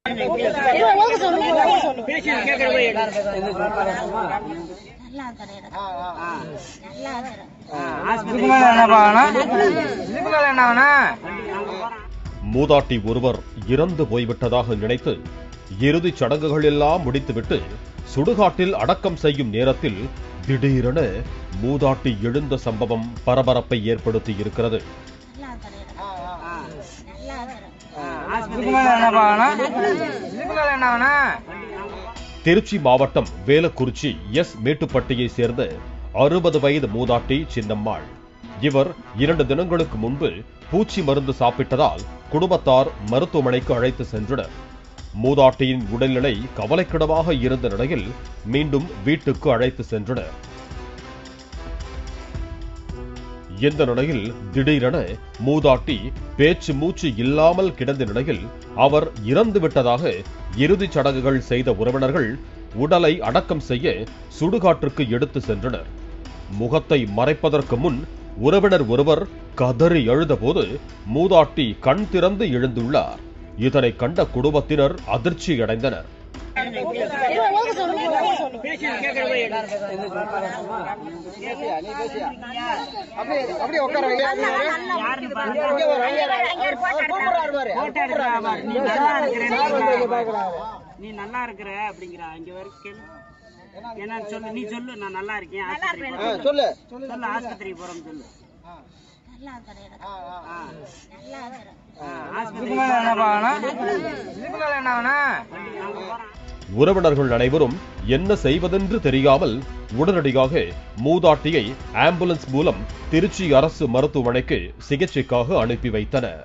மூதாட்டி ஒருவர் இறந்து போய்விட்டதாக நினைத்து இறுதிச் சடங்குகள் எல்லாம் முடித்துவிட்டு சுடுகாட்டில் அடக்கம் செய்யும் நேரத்தில் திடீரென மூதாட்டி எழுந்த சம்பவம் பரபரப்பை ஏற்படுத்தி இருக்கிறது. திருச்சி மாவட்டம் வேலக்குறிச்சி எஸ் மேட்டுப்பட்டியை சேர்ந்த 60 வயது மூதாட்டி சின்னம்மாள். இவர் 2 தினங்களுக்கு முன்பு பூச்சி மருந்து சாப்பிட்டதால் குடும்பத்தார் மருத்துவமனைக்கு அழைத்து சென்றனர். மூதாட்டியின் உடல்நிலை கவலைக்கிடமாக இருந்த நிலையில் மீண்டும் வீட்டுக்கு அழைத்து சென்றனர். இந்த நிலையில் திடீரென மூதாட்டி பேச்சு மூச்சு இல்லாமல் கிடந்த நிலையில் அவர் இறந்துவிட்டதாக இறுதிச் சடங்குகள் செய்த உறவினர்கள் உடலை அடக்கம் செய்ய சுடுகாட்டிற்கு எடுத்து சென்றனர். முகத்தை மறைப்பதற்கு முன் உறவினர் ஒருவர் கதறி எழுந்தபோது மூதாட்டி கண் திறந்து எழுந்துள்ளார். இதனை கண்ட குடும்பத்தினர் அதிர்ச்சி அடைந்தனர். நீ நல்லா இருக்கிற அப்படிங்கிற இங்க வரைக்கும் என்ன சொல்லு, நீ சொல்லு நான் நல்லா இருக்கேன், சொல்லு சொல்லு ஆஸ்பத்திரிக்கு போறோம் சொல்லு. உறவினர்கள் அனைவரும் என்ன செய்வதென்று தெரியாமல் உடனடியாக மூதாட்டியை ஆம்புலன்ஸ் மூலம் திருச்சி அரசு மருத்துவமனைக்கு சிகிச்சைக்காக அனுப்பி வைத்தனர்.